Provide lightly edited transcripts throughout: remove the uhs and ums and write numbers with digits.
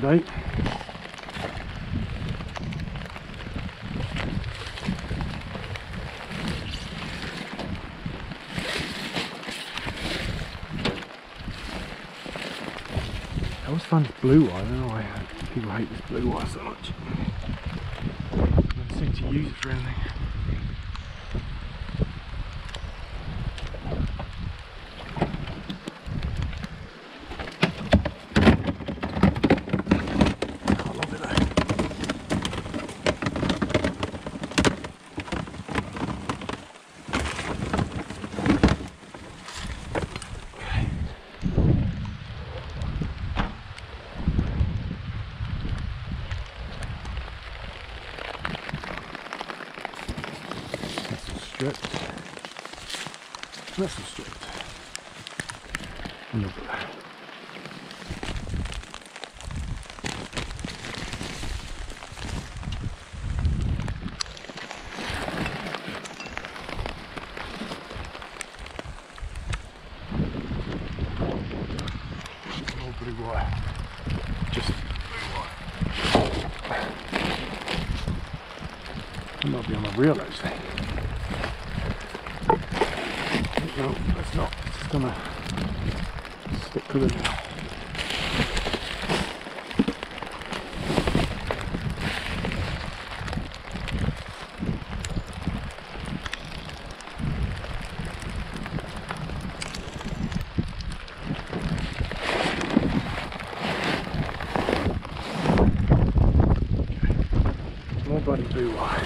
today. I always find this blue wire, I don't know why people hate this blue wire so much. Never seem to use it for anything. Nice and straight. And over there. All blue wire. Just blue wire. It might be on a reel actually. No, that's not. It's just gonna stick with it now. Okay. More bloody blue wire.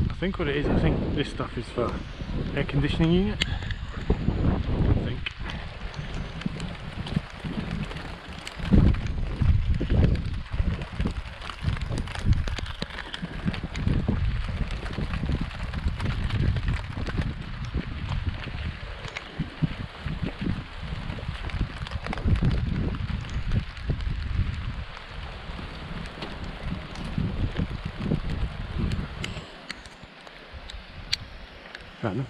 I think what it is, I think this stuff is for air conditioning unit. I think. Right, no.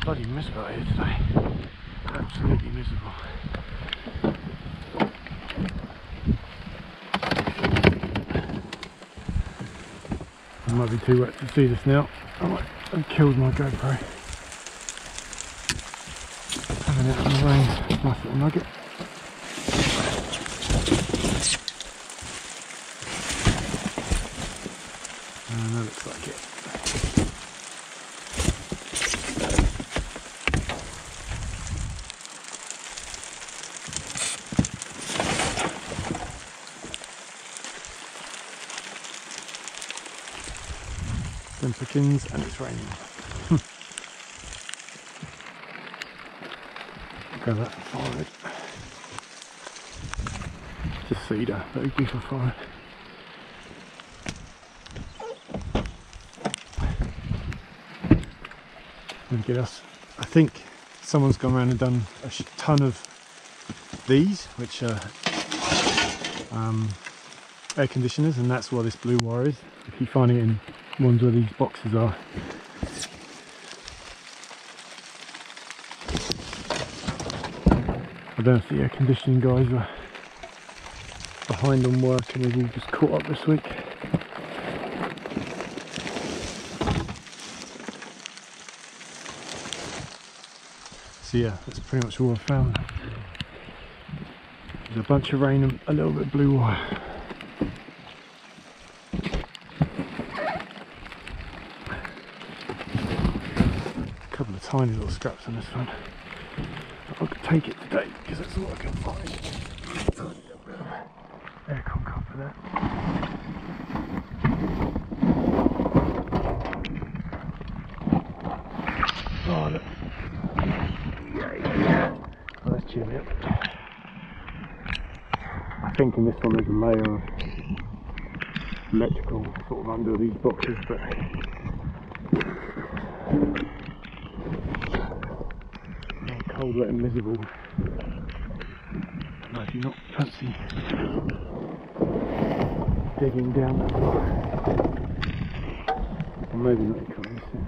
Bloody miserable here today. Absolutely miserable. I might be too wet to see this now. I might have killed my GoPro. Having it in the rain. Nice little nugget. And that looks like it. Some pickings and it's raining. Go that forward. Just cedar, that would be for forward. And get us. I think someone's gone around and done a ton of these, which are air conditioners, and that's why this blue wire is. If you find it in ones where these boxes are. I don't know if the air conditioning guys are behind on work and they've all just caught up this week. So yeah, that's pretty much all I found. There's a bunch of rain and a little bit of blue wire. A couple of tiny little scraps on this one. I could take it today because that's all I can find. Aircon copper there. Oh look. Oh, let's cheer me up. I think in this one there's a layer of electrical sort of under these boxes, but cold, wet and miserable. No, if you're not fancy digging down that far. Or maybe not, you can't really see it.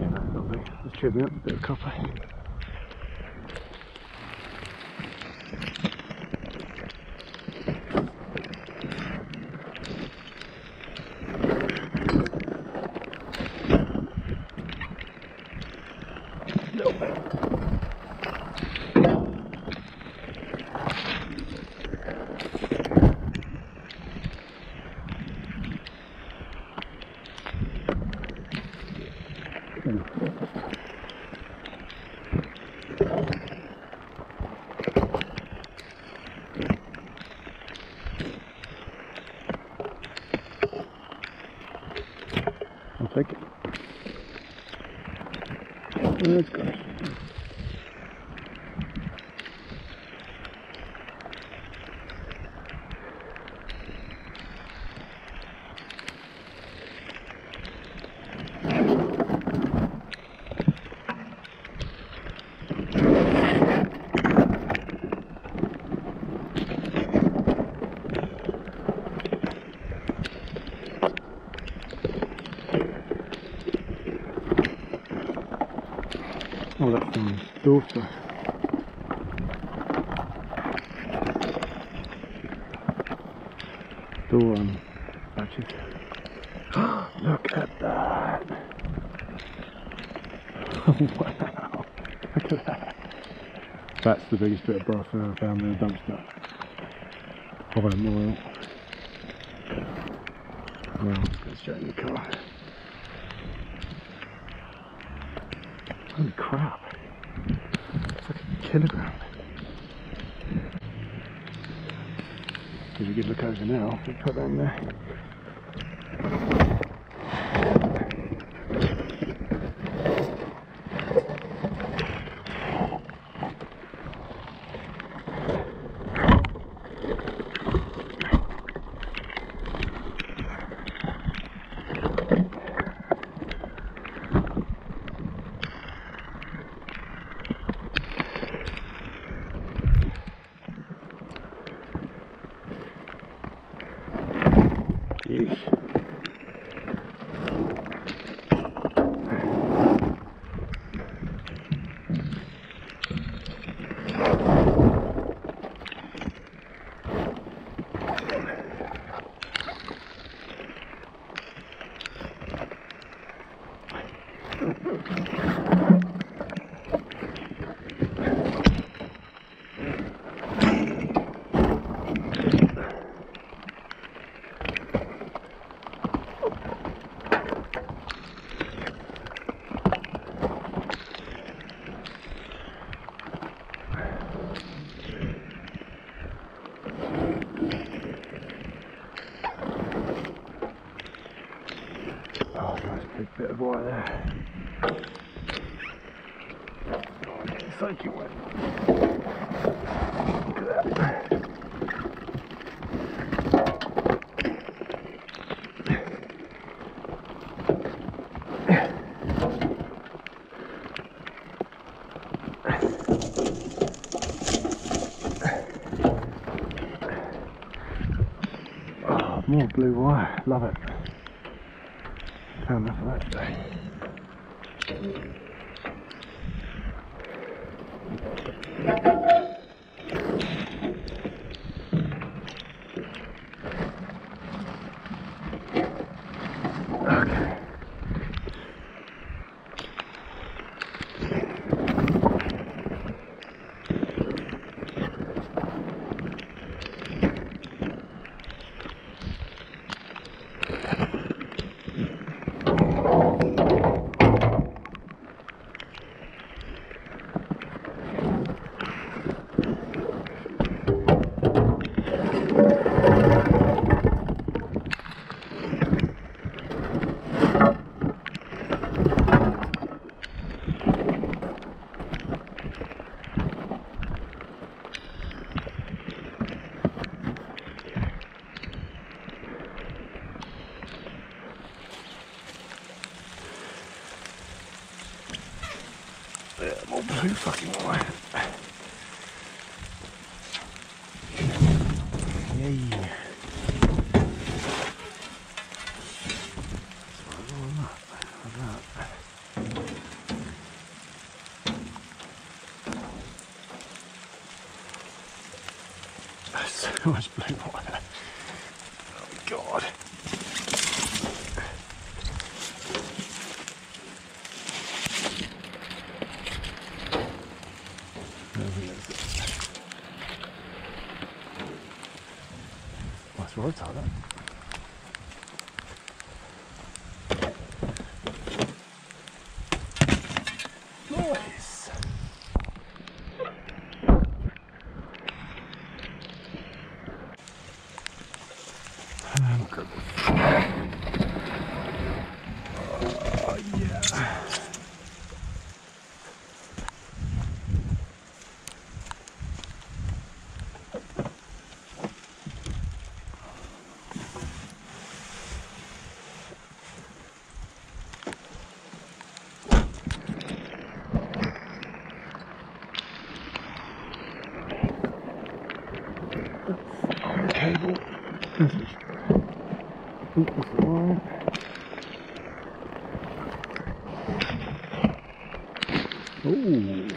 Yeah, that's lovely. Let's trim it up, a bit of copper. I'll take it. Let's go. Oh, that's from his daughter. Door batches. Look at that! Oh, wow! Look at that! That's the biggest bit of brass I've ever found in a dumpster. Probably more. Well, let's go straight in the car. Holy crap! It's like a kilogram. Give a good look over now. We'll put that in there. Yeesh. Oh, nice big bit of wire there. Oh, it's soaking wet. Look at that. Oh, more blue wire. Love it. Found enough of that today. got blue fucking wire. Yay. There's so much blue wire. Oh god. Nice road tie that. Nice. Oh yeah. Cable. That's the line. Ooh.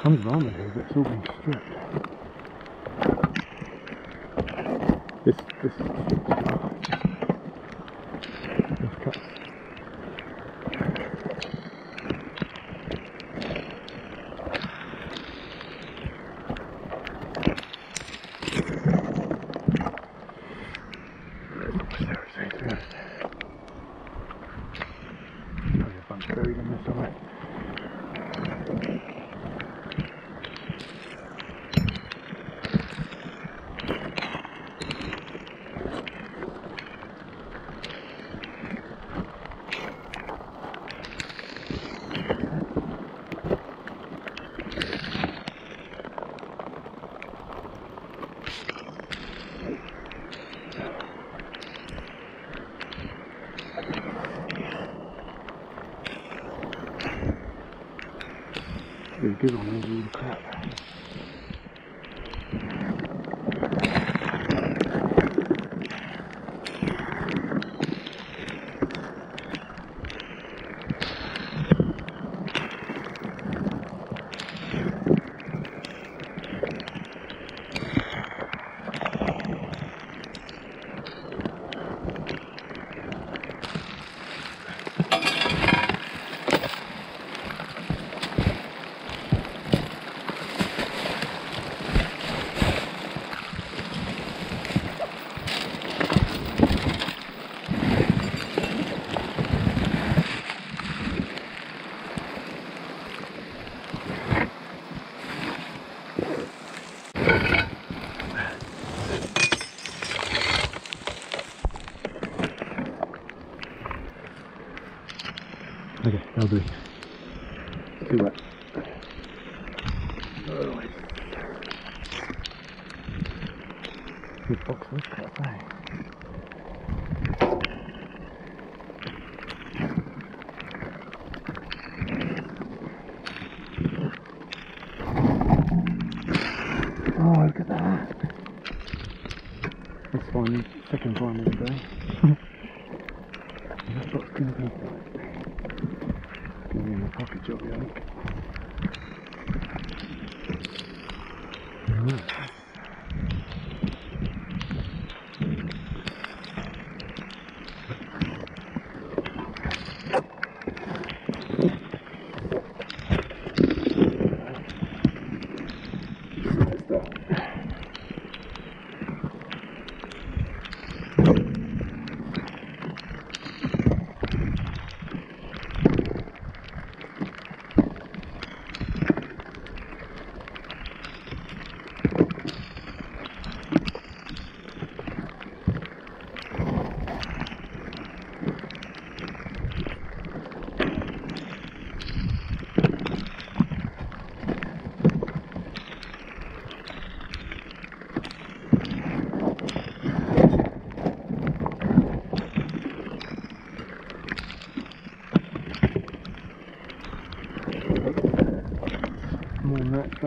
Comes around here, but it's all been stripped. This cuts. Probably a bunch buried in this somewhere. Really good on those all the crap. Okay, that'll do. Too wet. Oh, good box this crap, eh? Oh, look at that. That's fine, second time of the day. That's what's going to be like. Going to be in the pocket job, I think. Right.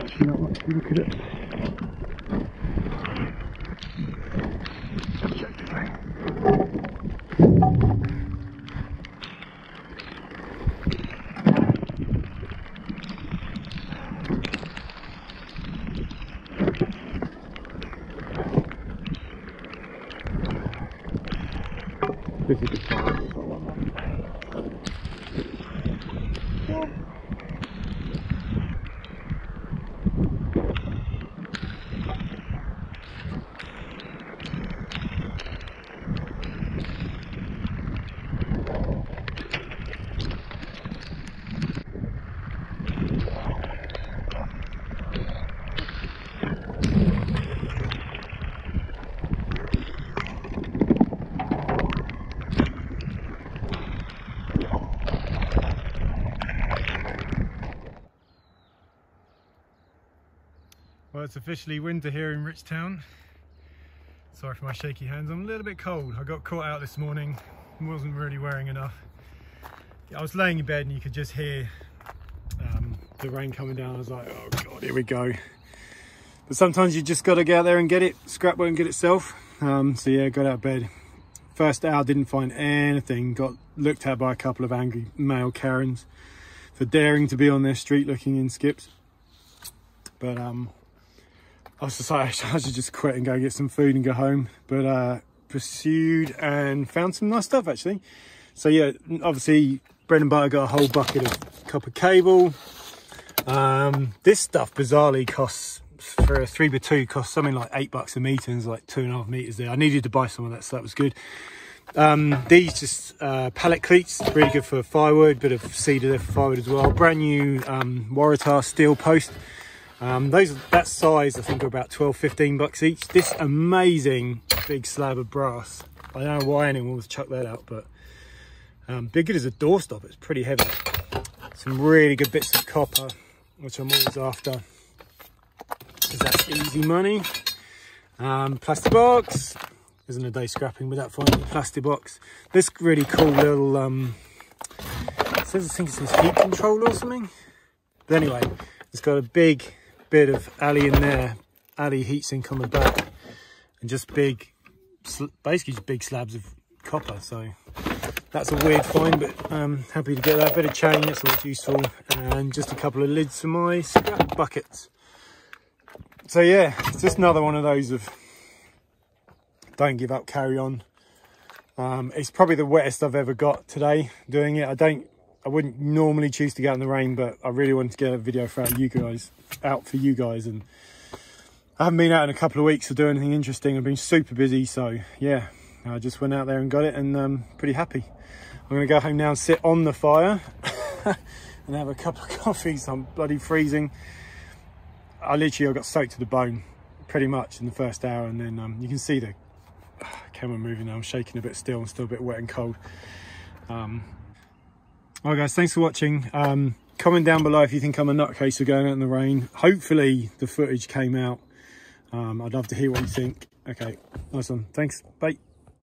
actually not much. Look at it. Objectively. This is a good size. Well, it's officially winter here in Richtown. Sorry for my shaky hands, I'm a little bit cold. I got caught out this morning, wasn't really wearing enough. I was laying in bed and you could just hear the rain coming down. I was like, oh God, here we go. But sometimes you just got to get out there and get it. Scrap won't get itself. So yeah, got out of bed. First hour, didn't find anything. Got looked at by a couple of angry male Karens for daring to be on their street looking in skips. But I was just like, I should just quit and go get some food and go home. But pursued and found some nice stuff actually. So yeah, obviously bread and butter, got a whole bucket of copper cable. This stuff bizarrely costs, for a 3x2, costs something like $8 a metre, and it's like 2.5 metres there. I needed to buy some of that, so that was good. These just pallet cleats, really good for firewood, bit of cedar there for firewood as well. Brand new Waratah steel post. That size I think are about $12–15 each. This amazing big slab of brass, I don't know why anyone would chuck that out, but big good as a doorstop. It's pretty heavy. Some really good bits of copper, which I'm always after, because that's easy money. Plastic box, isn't a day scrapping without finding a plastic box. This really cool little I think it says heat controller or something, but anyway, it's got a big bit of alley in there, alley heatsink on the back, and just big, basically just big slabs of copper. So that's a weird find, but happy to get that. Bit of chain, that's always useful, and just a couple of lids for my scrap buckets. So yeah, it's just another one of those of don't give up, carry on. It's probably the wettest I've ever got today doing it. I wouldn't normally choose to go out in the rain, but I really wanted to get a video for you guys, and I haven't been out in a couple of weeks to do anything interesting. I've been super busy, so yeah, I just went out there and got it, and pretty happy. I'm gonna go home now and sit on the fire and have a cup of coffee, so I'm bloody freezing. I got soaked to the bone pretty much in the first hour, and then you can see the camera moving now. I'm shaking a bit still, I'm still a bit wet and cold. Alright guys, thanks for watching. Comment down below if you think I'm a nutcase for going out in the rain. Hopefully the footage came out. I'd love to hear what you think. Okay, nice one. Thanks, bye.